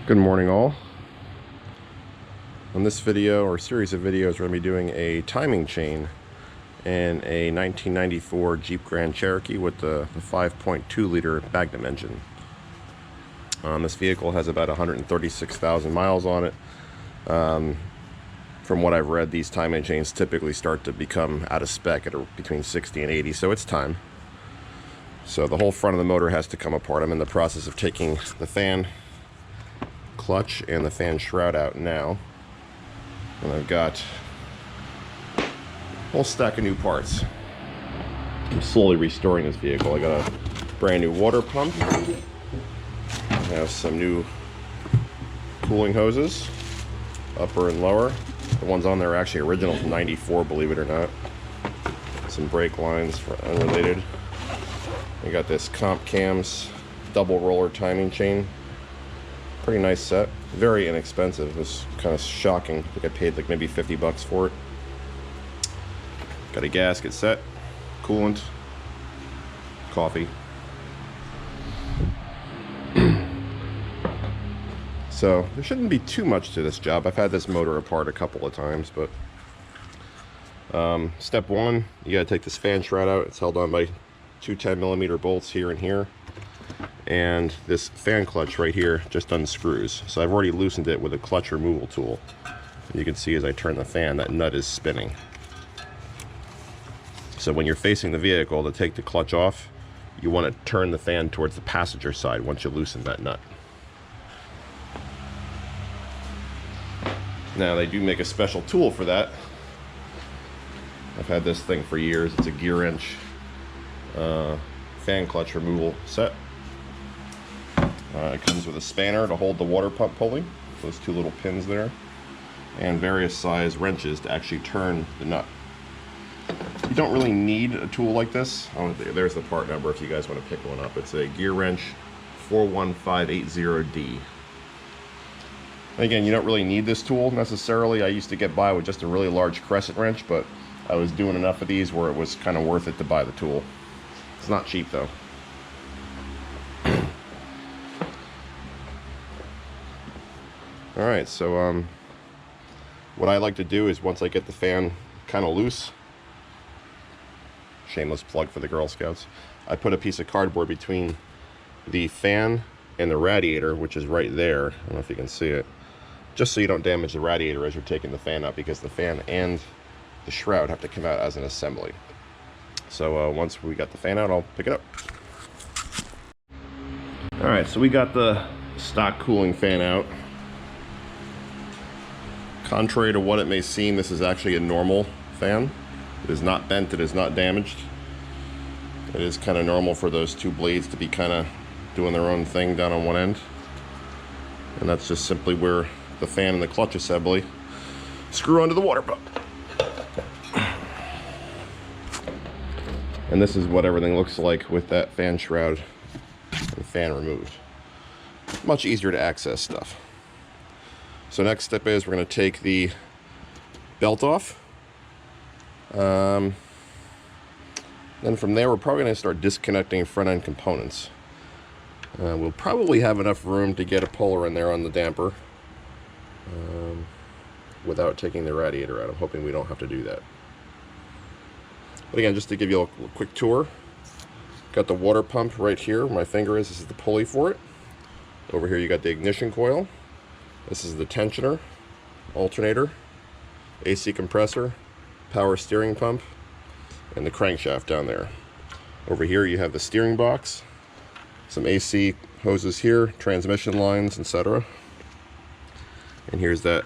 Good morning all. On this video or series of videos, we're going to be doing a timing chain in a 1994 Jeep Grand Cherokee with the 5.2 liter Magnum engine. This vehicle has about 136,000 miles on it. From what I've read, these timing chains typically start to become out of spec at between 60 and 80, so it's time. So the whole front of the motor has to come apart. I'm in the process of taking the fan clutch and the fan shroud out now, and I've got a whole stack of new parts. I'm slowly restoring this vehicle. I got a brand new water pump. I have some new cooling hoses, upper and lower. The ones on there are actually original from '94, believe it or not. Some brake lines for unrelated. I got this Comp Cams double roller timing chain. Pretty nice set. Very inexpensive. It was kind of shocking. I think I paid like maybe 50 bucks for it. Got a gasket set, coolant, coffee. So there shouldn't be too much to this job. I've had this motor apart a couple of times, but step one, you gotta take this fan shroud out. It's held on by two 10mm bolts here and here, and this fan clutch right here just unscrews. So I've already loosened it with a clutch removal tool. You can see as I turn the fan, that nut is spinning. So when you're facing the vehicle, to take the clutch off, you want to turn the fan towards the passenger side once you loosen that nut. Now they do make a special tool for that. I've had this thing for years. It's a gear wrench fan clutch removal set. It comes with a spanner to hold the water pump pulley, those two little pins there, and various size wrenches to actually turn the nut. You don't really need a tool like this. Oh, there's the part number if you guys want to pick one up. It's a gear wrench 41580D. Again, you don't really need this tool necessarily. I used to get by with just a really large crescent wrench, but I was doing enough of these where it was kind of worth it to buy the tool. It's not cheap though. Alright, so what I like to do is once I get the fan kind of loose, shameless plug for the Girl Scouts, I put a piece of cardboard between the fan and the radiator, which is right there. I don't know if you can see it. Just so you don't damage the radiator as you're taking the fan out, because the fan and the shroud have to come out as an assembly. So once we got the fan out, I'll pick it up. Alright, so we got the stock cooling fan out. Contrary to what it may seem, this is actually a normal fan. It is not bent, it is not damaged. It is kind of normal for those two blades to be kind of doing their own thing down on one end. And that's just simply where the fan and the clutch assembly screw onto the water pump. And this is what everything looks like with that fan shroud and fan removed. Much easier to access stuff. So next step is we're going to take the belt off. Then from there we're probably going to start disconnecting front end components. We'll probably have enough room to get a puller in there on the damper without taking the radiator out. I'm hoping we don't have to do that. But again, just to give you a quick tour, got the water pump right here where my finger is. This is the pulley for it. Over here you got the ignition coil. This is the tensioner, alternator, AC compressor, power steering pump, and the crankshaft down there. Over here you have the steering box, some AC hoses here, transmission lines, etc. And here's that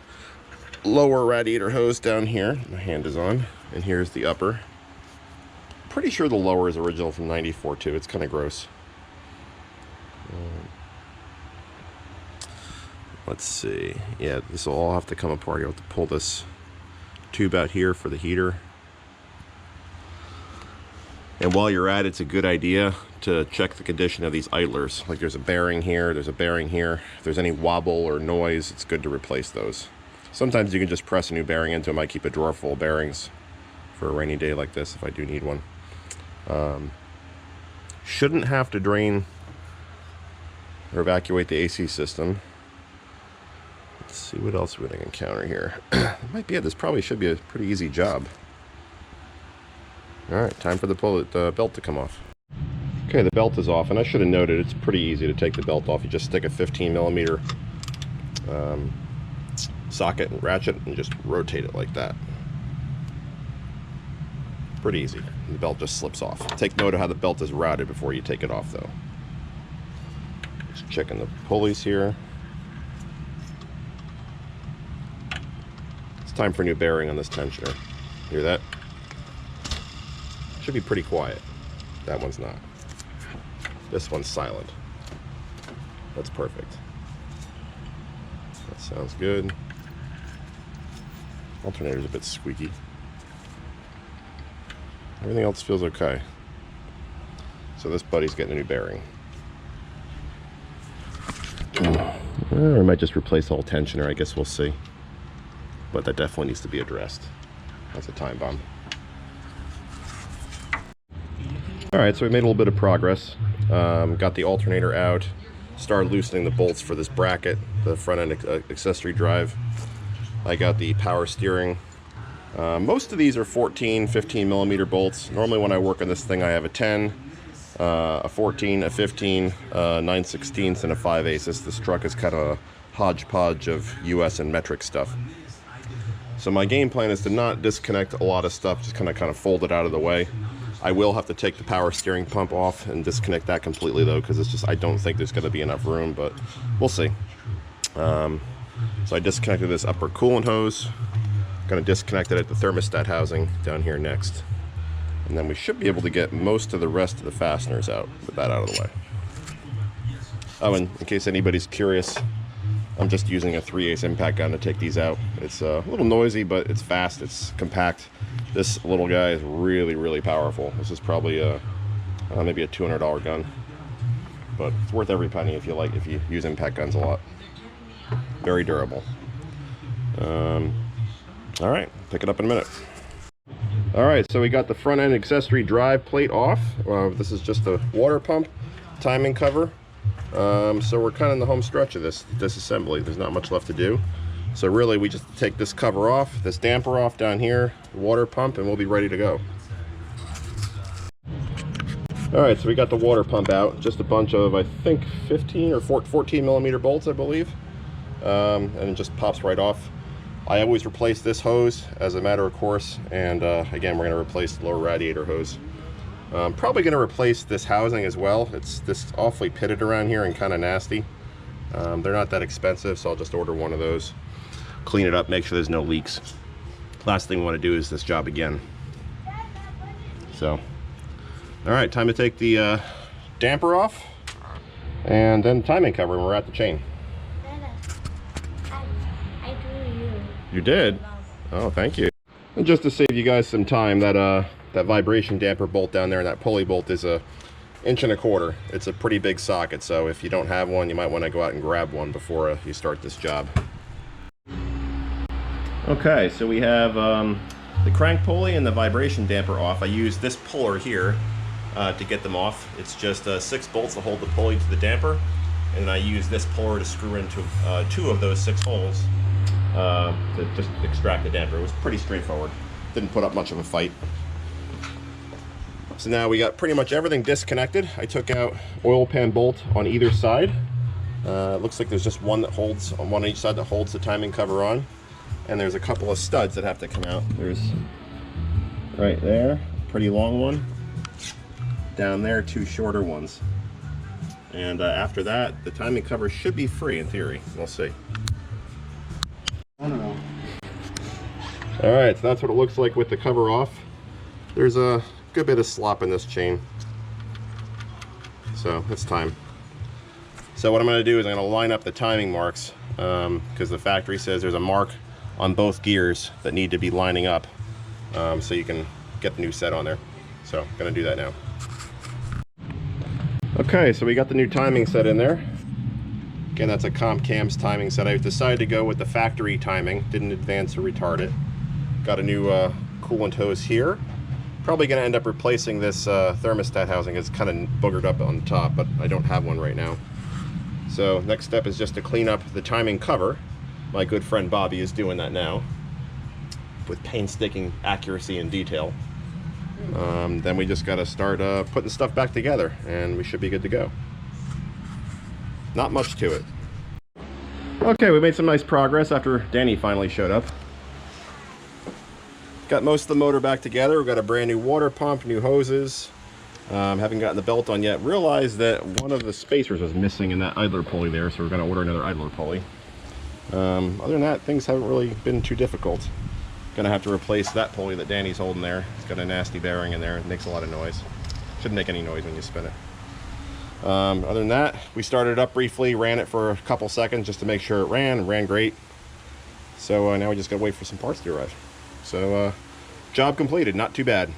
lower radiator hose down here. My hand is on. And here's the upper. Pretty sure the lower is original from '94 too. It's kind of gross. Let's see. Yeah, this will all have to come apart. You'll have to pull this tube out here for the heater. And while you're at it, it's a good idea to check the condition of these idlers. Like there's a bearing here, there's a bearing here. If there's any wobble or noise, it's good to replace those. Sometimes you can just press a new bearing into them. I keep a drawer full of bearings for a rainy day like this if I do need one. Shouldn't have to drain or evacuate the AC system. Let's see what else we can encounter here. It might be it. This probably should be a pretty easy job. All right, time for the belt to come off. Okay, the belt is off, and I should have noted it's pretty easy to take the belt off. You just stick a 15mm socket and ratchet and just rotate it like that. Pretty easy. The belt just slips off. Take note of how the belt is routed before you take it off, though. Just checking the pulleys here. It's time for a new bearing on this tensioner. Hear that? Should be pretty quiet. That one's not. This one's silent. That's perfect. That sounds good. Alternator's a bit squeaky. Everything else feels okay. So this buddy's getting a new bearing. Or I might just replace the whole tensioner, I guess we'll see. But that definitely needs to be addressed. That's a time bomb. Alright, so we made a little bit of progress. Got the alternator out. Started loosening the bolts for this bracket, the front end accessory drive. I got the power steering. Most of these are 14, 15mm bolts. Normally when I work on this thing I have a 10, a 14, a 15, 9/16, and a 5/8. This truck is kind of a hodgepodge of US and metric stuff. So my game plan is to not disconnect a lot of stuff, just kind of fold it out of the way. I will have to take the power steering pump off and disconnect that completely though, because it's just, I don't think there's going to be enough room, but we'll see. So I disconnected this upper coolant hose. Going to disconnect it at the thermostat housing down here next. And then we should be able to get most of the rest of the fasteners out with that out of the way. Oh, and in case anybody's curious, I'm just using a 3/8 impact gun to take these out. It's a little noisy, but it's fast, it's compact. This little guy is really, really powerful. This is probably maybe a $200 gun. But it's worth every penny if you use impact guns a lot. Very durable. All right, pick it up in a minute. All right, so we got the front end accessory drive plate off. This is just a water pump timing cover. So we're kind of in the home stretch of this assembly. There's not much left to do. So really we just take this cover off, this damper off down here, the water pump, and we'll be ready to go. All right, so we got the water pump out. Just a bunch of, I think, 15 or 14mm bolts, I believe. And it just pops right off. I always replace this hose as a matter of course, and again, we're going to replace the lower radiator hose. Probably going to replace this housing as well. It's this awfully pitted around here and kind of nasty. They're not that expensive, so I'll just order one of those. Clean it up, make sure there's no leaks. Last thing we want to do is this job again. So, all right, time to take the damper off, and then timing cover, and we're at the chain. You did? Oh, thank you. And just to save you guys some time, that vibration damper bolt down there and that pulley bolt is a 1.25 inches. It's a pretty big socket, so if you don't have one, you might want to go out and grab one before you start this job. Okay, so we have the crank pulley and the vibration damper off. I use this puller here to get them off. It's just 6 bolts to hold the pulley to the damper, and I use this puller to screw into 2 of those 6 holes. To just extract the damper. It was pretty straightforward. Didn't put up much of a fight. So now we got pretty much everything disconnected. I took out oil pan bolt on either side. It looks like there's just one that holds on one each side that holds the timing cover on, and there's a couple of studs that have to come out. There's right there, pretty long one. Down there, 2 shorter ones. And after that, the timing cover should be free in theory. We'll see. Alright, so that's what it looks like with the cover off. There's a good bit of slop in this chain. So it's time. So what I'm going to do is I'm going to line up the timing marks, because the factory says there's a mark on both gears that need to be lining up, so you can get the new set on there. So I'm going to do that now. Okay, so we got the new timing set in there. Again, that's a Comp Cams timing set. I decided to go with the factory timing, didn't advance or retard it. Got a new coolant hose here. Probably going to end up replacing this thermostat housing. It's kind of boogered up on the top, but I don't have one right now. So next step is just to clean up the timing cover. My good friend Bobby is doing that now with painstaking accuracy and detail. Then we just got to start putting stuff back together, and we should be good to go. Not much to it. Okay, we made some nice progress after Danny finally showed up. Got most of the motor back together. We've got a brand new water pump, new hoses. Haven't gotten the belt on yet. Realized that one of the spacers was missing in that idler pulley there, so we're going to order another idler pulley. Other than that, things haven't really been too difficult. Gonna have to replace that pulley that Danny's holding there. It's got a nasty bearing in there. It makes a lot of noise. Shouldn't make any noise when you spin it. Other than that, we started it up briefly, ran it for a couple seconds just to make sure it ran great. So now we just gotta wait for some parts to arrive. So job completed, not too bad.